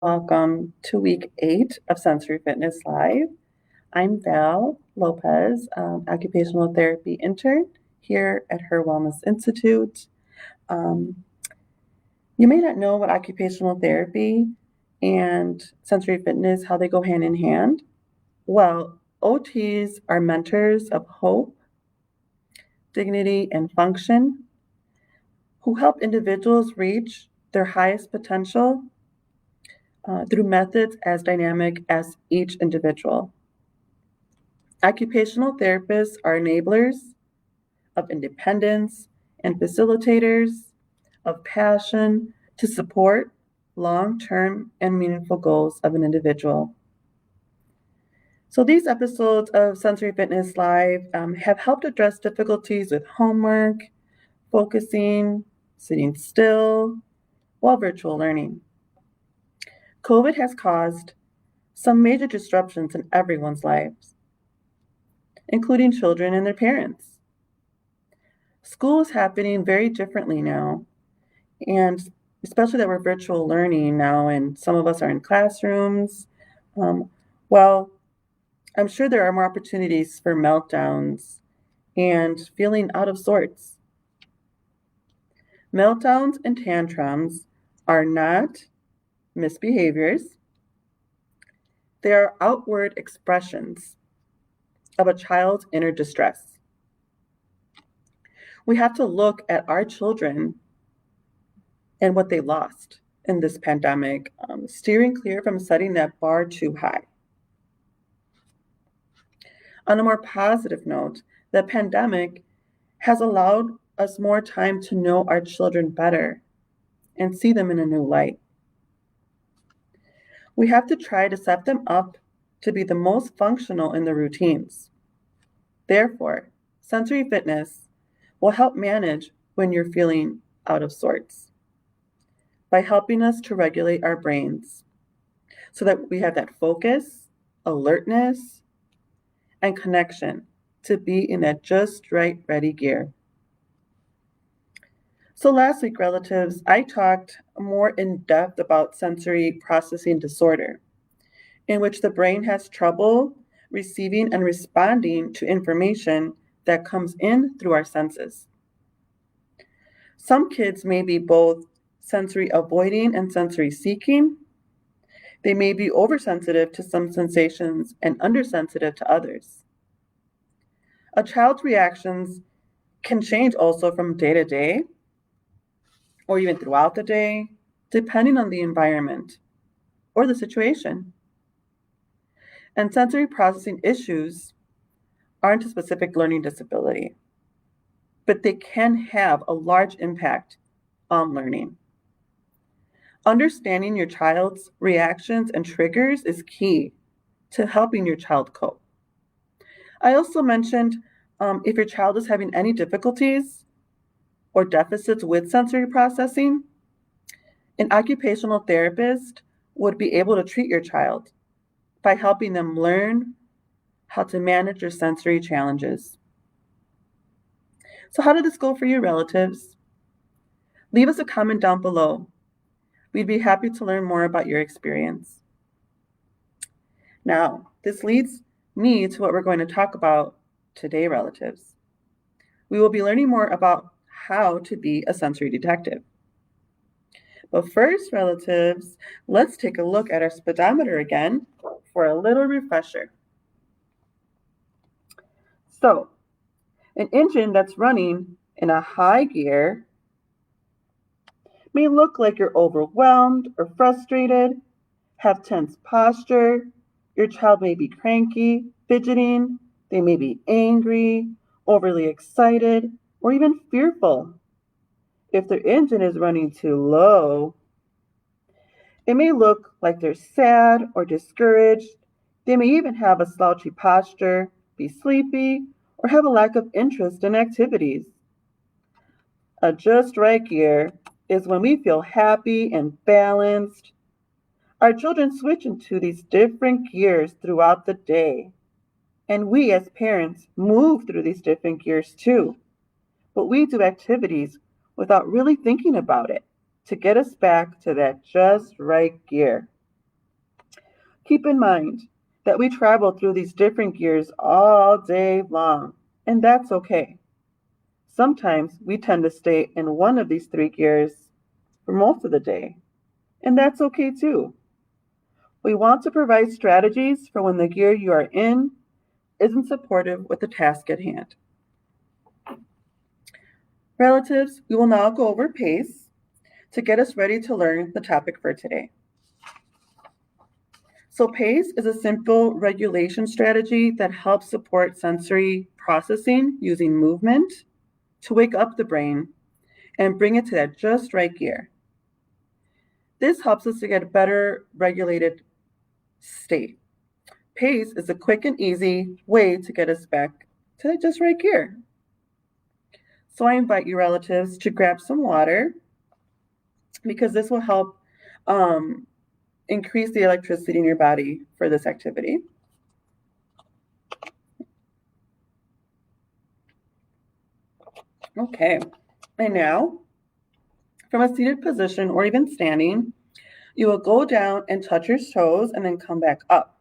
Welcome to week 8 of Sensory Fitness Live. I'm Val Lopez, occupational therapy intern here at HIR Wellness Institute. Um, you may not know what occupational therapy and sensory fitness, how they go hand in hand. Well, OTs are mentors of hope, dignity, and function who help individuals reach their highest potential through methods as dynamic as each individual. Occupational therapists are enablers of independence and facilitators of passion to support long-term and meaningful goals of an individual. So these episodes of Sensory Fitness Live have helped address difficulties with homework, focusing, sitting still, while virtual learning. COVID has caused some major disruptions in everyone's lives, including children and their parents. School is happening very differently now, and especially that we're virtual learning now, and some of us are in classrooms. Um, well, I'm sure there are more opportunities for meltdowns and feeling out of sorts. Meltdowns and tantrums are not misbehaviors, they are outward expressions of a child's inner distress. We have to look at our children and what they lost in this pandemic, steering clear from setting that bar too high. On a more positive note, the pandemic has allowed us more time to know our children better and see them in a new light. We have to try to set them up to be the most functional in their routines. Therefore, sensory fitness will help manage when you're feeling out of sorts by helping us to regulate our brains so that we have that focus, alertness, and connection to be in that just right ready gear. So last week, relatives, I talked more in depth about sensory processing disorder, in which the brain has trouble receiving and responding to information that comes in through our senses. Some kids may be both sensory avoiding and sensory seeking. They may be oversensitive to some sensations and undersensitive to others. A child's reactions can change also from day to day or even throughout the day, depending on the environment or the situation. And sensory processing issues aren't a specific learning disability, but they can have a large impact on learning. Understanding your child's reactions and triggers is key to helping your child cope. I also mentioned if your child is having any difficulties or deficits with sensory processing, an occupational therapist would be able to treat your child by helping them learn how to manage their sensory challenges. So how did this go for you, relatives? Leave us a comment down below. We'd be happy to learn more about your experience. Now, this leads me to what we're going to talk about today, relatives. We will be learning more about how to be a sensory detective. But first, relatives, let's take a look at our speedometer again for a little refresher. So, an engine that's running in a high gear may look like you're overwhelmed or frustrated, have tense posture, your child may be cranky, fidgeting, they may be angry, overly excited, or even fearful. If their engine is running too low, it may look like they're sad or discouraged. They may even have a slouchy posture, be sleepy, or have a lack of interest in activities. A just right gear is when we feel happy and balanced. Our children switch into these different gears throughout the day. And we as parents move through these different gears too. But we do activities without really thinking about it to get us back to that just right gear. Keep in mind that we travel through these different gears all day long, and that's okay. Sometimes we tend to stay in one of these three gears for most of the day, and that's okay too. We want to provide strategies for when the gear you are in isn't supportive with the task at hand. Relatives, we will now go over PACE to get us ready to learn the topic for today. So PACE is a simple regulation strategy that helps support sensory processing using movement to wake up the brain and bring it to that just right gear. This helps us to get a better regulated state. PACE is a quick and easy way to get us back to that just right gear. So I invite you relatives to grab some water because this will help increase the electricity in your body for this activity. Okay, and now from a seated position or even standing, you will go down and touch your toes and then come back up.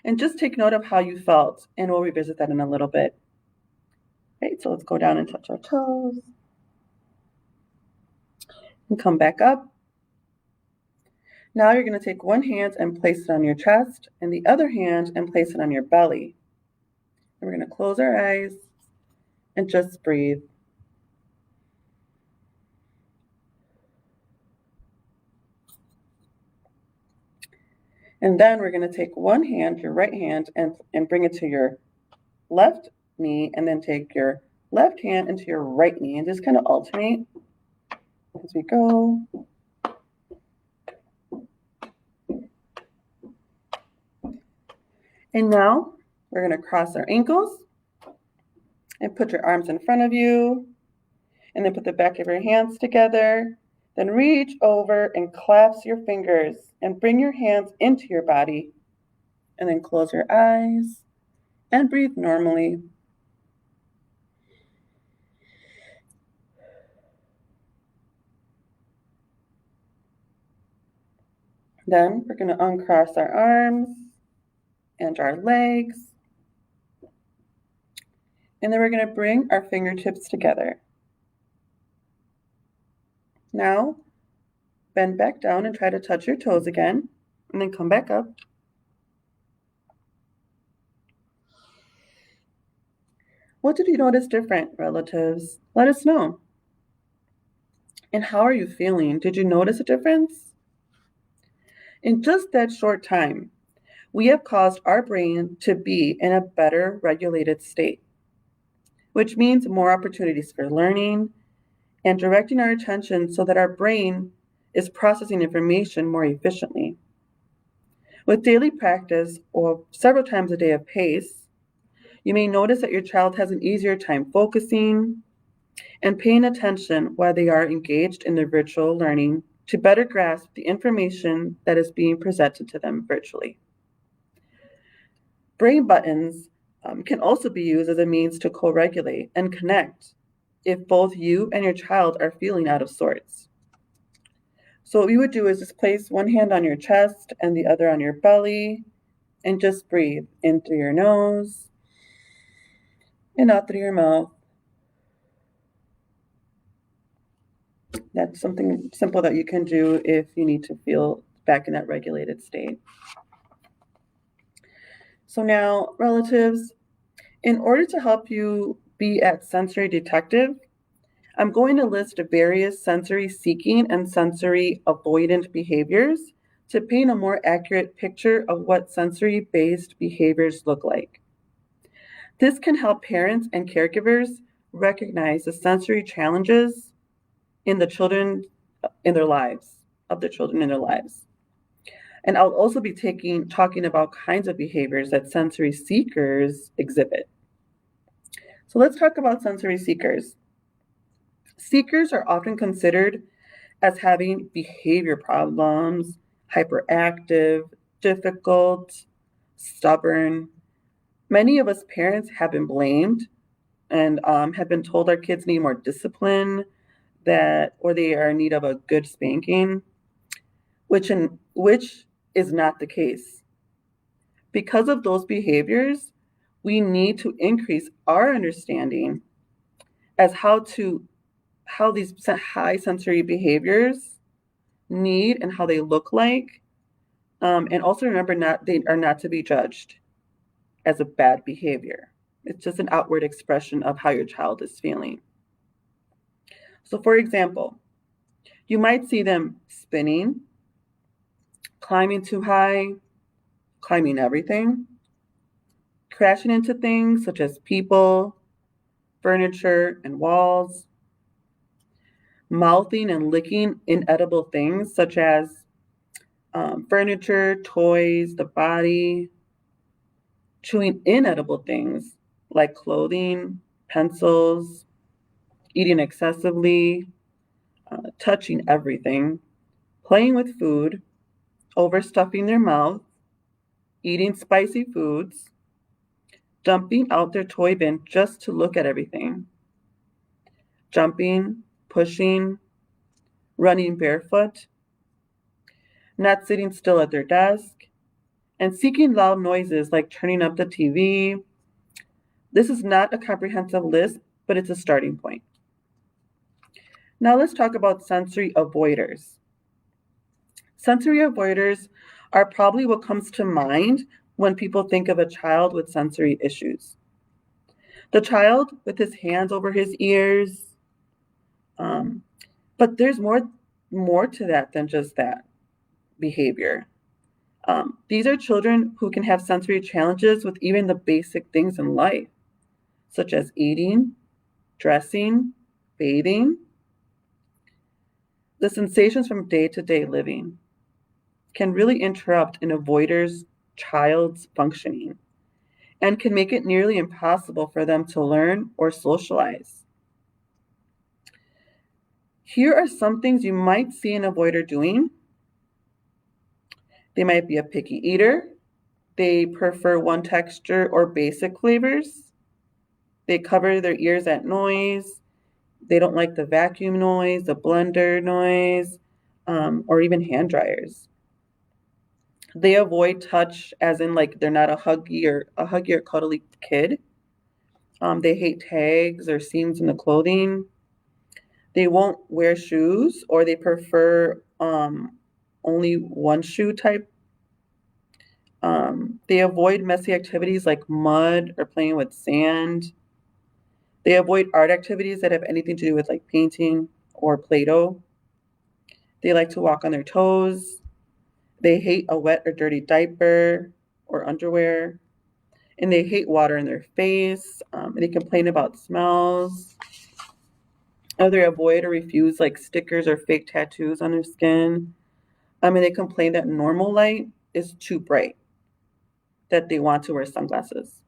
And just take note of how you felt, and we'll revisit that in a little bit. Right, so let's go down and touch our toes and come back up. Now you're going to take one hand and place it on your chest and the other hand and place it on your belly. And we're going to close our eyes and just breathe. And then we're going to take one hand, your right hand, and bring it to your left knee, and then take your left hand into your right knee and just kind of alternate as we go. And now we're going to cross our ankles and put your arms in front of you, and then put the back of your hands together. Then reach over and clasp your fingers and bring your hands into your body, and then close your eyes and breathe normally. Then we're going to uncross our arms and our legs. And then we're going to bring our fingertips together. Now, bend back down and try to touch your toes again, and then come back up. What did you notice different, relatives? Let us know. And how are you feeling? Did you notice a difference? In just that short time, we have caused our brain to be in a better regulated state, which means more opportunities for learning and directing our attention so that our brain is processing information more efficiently. With daily practice or several times a day of PACE, you may notice that your child has an easier time focusing and paying attention while they are engaged in their virtual learning to better grasp the information that is being presented to them virtually. Brain buttons can also be used as a means to co-regulate and connect if both you and your child are feeling out of sorts. So what we would do is just place one hand on your chest and the other on your belly, and just breathe in through your nose and out through your mouth. That's something simple that you can do if you need to feel back in that regulated state. So now, relatives, in order to help you be at sensory detective, I'm going to list various sensory seeking and sensory avoidant behaviors to paint a more accurate picture of what sensory-based behaviors look like. This can help parents and caregivers recognize the sensory challenges in the children in their lives, of the children in their lives. And I'll also be talking about kinds of behaviors that sensory seekers exhibit. So let's talk about sensory seekers. Seekers are often considered as having behavior problems, hyperactive, difficult, stubborn. Many of us parents have been blamed and have been told our kids need more discipline, or they are in need of a good spanking, which is not the case. Because of those behaviors, we need to increase our understanding as how these high sensory behaviors need and how they look like. And also remember, they are not to be judged as a bad behavior. It's just an outward expression of how your child is feeling. So for example, you might see them spinning, climbing too high, climbing everything, crashing into things such as people, furniture, and walls, mouthing and licking inedible things such as furniture, toys, the body, chewing inedible things like clothing, pencils, eating excessively, touching everything, playing with food, overstuffing their mouth, eating spicy foods, dumping out their toy bin just to look at everything, jumping, pushing, running barefoot, not sitting still at their desk, and seeking loud noises like turning up the TV. This is not a comprehensive list, but it's a starting point. Now let's talk about sensory avoiders. Sensory avoiders are probably what comes to mind when people think of a child with sensory issues. The child with his hands over his ears, but there's more to that than just that behavior. These are children who can have sensory challenges with even the basic things in life, such as eating, dressing, bathing. The sensations from day-to-day living can really interrupt an avoider's child's functioning and can make it nearly impossible for them to learn or socialize. Here are some things you might see an avoider doing. They might be a picky eater. They prefer one texture or basic flavors. They cover their ears at noise. They don't like the vacuum noise, the blender noise, or even hand dryers. They avoid touch, as in like they're not a huggy or cuddly kid. They hate tags or seams in the clothing. They won't wear shoes, or they prefer only one shoe type. They avoid messy activities like mud or playing with sand. They avoid art activities that have anything to do with like painting or Play-Doh. They like to walk on their toes. They hate a wet or dirty diaper or underwear. And they hate water in their face. And they complain about smells. Or they avoid or refuse like stickers or fake tattoos on their skin. And they complain that normal light is too bright, that they want to wear sunglasses.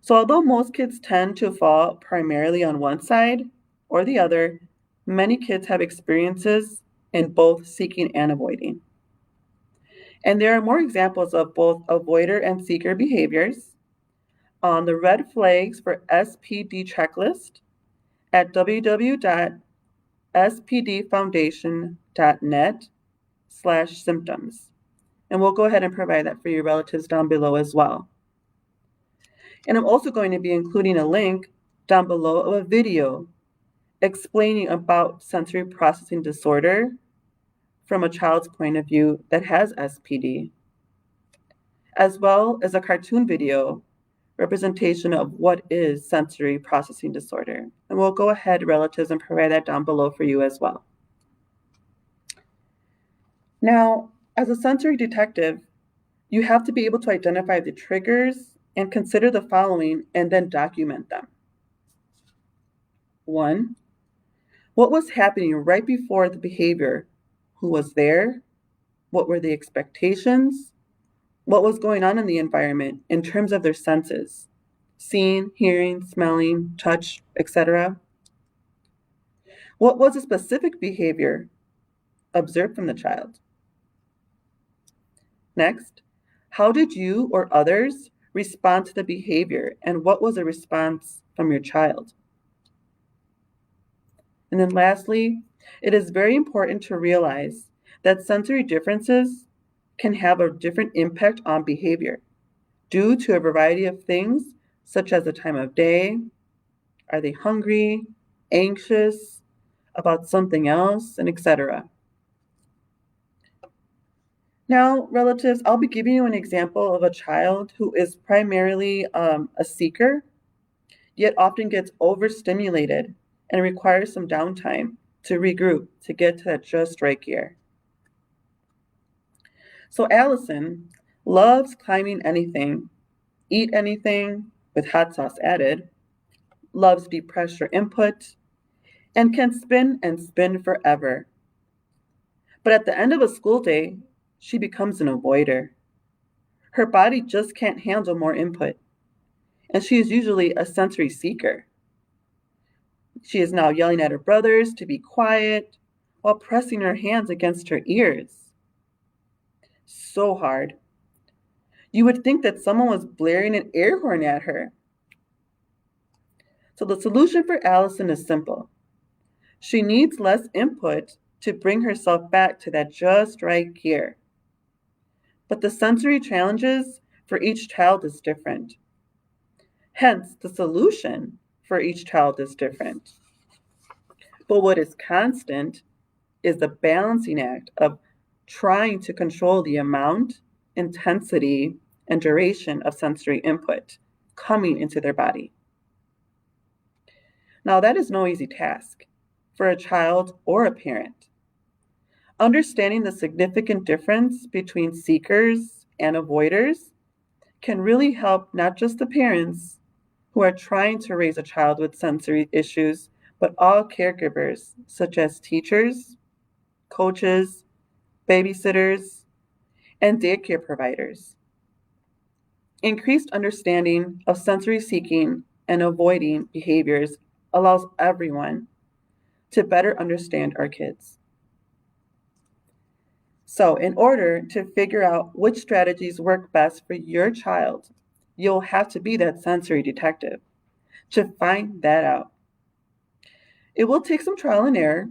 So although most kids tend to fall primarily on one side or the other, many kids have experiences in both seeking and avoiding. And there are more examples of both avoider and seeker behaviors on the red flags for SPD checklist at www.spdfoundation.net/symptoms. And we'll go ahead and provide that for your relatives down below as well. And I'm also going to be including a link down below of a video explaining about sensory processing disorder from a child's point of view that has SPD, as well as a cartoon video representation of what is sensory processing disorder. And we'll go ahead, relatives, and provide that down below for you as well. Now, as a sensory detective, you have to be able to identify the triggers and consider the following and then document them. 1, what was happening right before the behavior? Who was there? What were the expectations? What was going on in the environment in terms of their senses? Seeing, hearing, smelling, touch, etc. What was a specific behavior observed from the child? Next, how did you or others respond to the behavior, and what was a response from your child? And then lastly, it is very important to realize that sensory differences can have a different impact on behavior due to a variety of things, such as the time of day, are they hungry, anxious about something else, and etc. Now, relatives, I'll be giving you an example of a child who is primarily a seeker, yet often gets overstimulated and requires some downtime to regroup to get to that just right gear. So Allison loves climbing anything, eat anything with hot sauce added, loves deep pressure input, and can spin and spin forever. But at the end of a school day, she becomes an avoider. Her body just can't handle more input, and she is usually a sensory seeker. She is now yelling at her brothers to be quiet while pressing her hands against her ears. So hard. You would think that someone was blaring an air horn at her. So the solution for Allison is simple. She needs less input to bring herself back to that just right gear. But the sensory challenges for each child is different. Hence, the solution for each child is different. But what is constant is the balancing act of trying to control the amount, intensity, and duration of sensory input coming into their body. Now, that is no easy task for a child or a parent. Understanding the significant difference between seekers and avoiders can really help not just the parents who are trying to raise a child with sensory issues, but all caregivers, such as teachers, coaches, babysitters, and daycare providers. Increased understanding of sensory seeking and avoiding behaviors allows everyone to better understand our kids. So, in order to figure out which strategies work best for your child, you'll have to be that sensory detective to find that out. It will take some trial and error,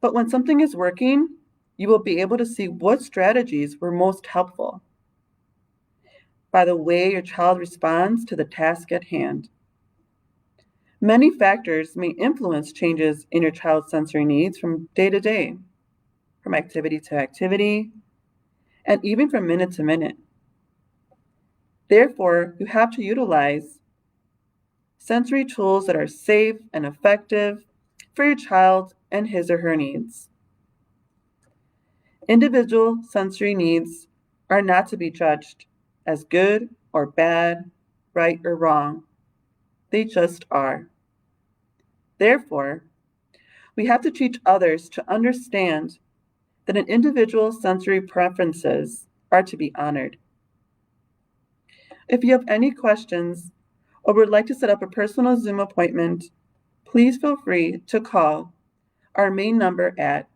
but when something is working, you will be able to see what strategies were most helpful by the way your child responds to the task at hand. Many factors may influence changes in your child's sensory needs from day to day, from activity to activity, and even from minute to minute. Therefore, you have to utilize sensory tools that are safe and effective for your child and his or her needs. Individual sensory needs are not to be judged as good or bad, right or wrong. They just are. Therefore, we have to teach others to understand that an individual's sensory preferences are to be honored. If you have any questions or would like to set up a personal Zoom appointment, please feel free to call our main number at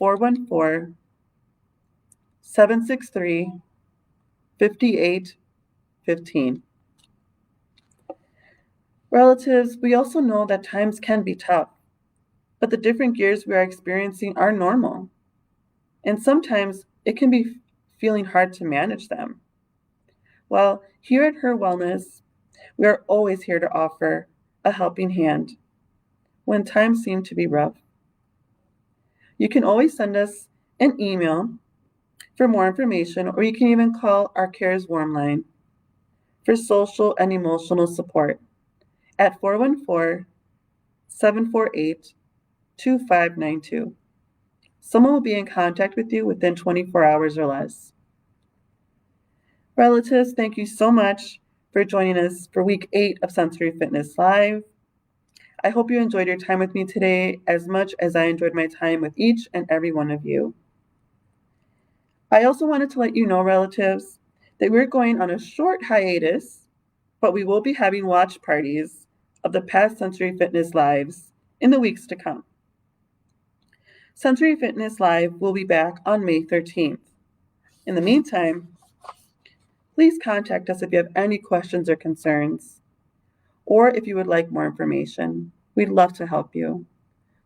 414-763-5815. Relatives, we also know that times can be tough, but the different gears we are experiencing are normal, and sometimes it can be feeling hard to manage them. Well, here at HIR Wellness, we are always here to offer a helping hand when times seem to be rough. You can always send us an email for more information, or you can even call our CARES Warm Line for social and emotional support at 414-748-2592. Someone will be in contact with you within 24 hours or less. Relatives, thank you so much for joining us for week 8 of Sensory Fitness Live. I hope you enjoyed your time with me today as much as I enjoyed my time with each and every one of you. I also wanted to let you know, relatives, that we're going on a short hiatus, but we will be having watch parties of the past Sensory Fitness Lives in the weeks to come. Sensory Fitness Live will be back on May 13th. In the meantime, please contact us if you have any questions or concerns, or if you would like more information. We'd love to help you.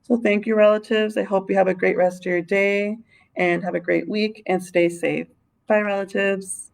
So thank you, relatives. I hope you have a great rest of your day and have a great week and stay safe. Bye, relatives.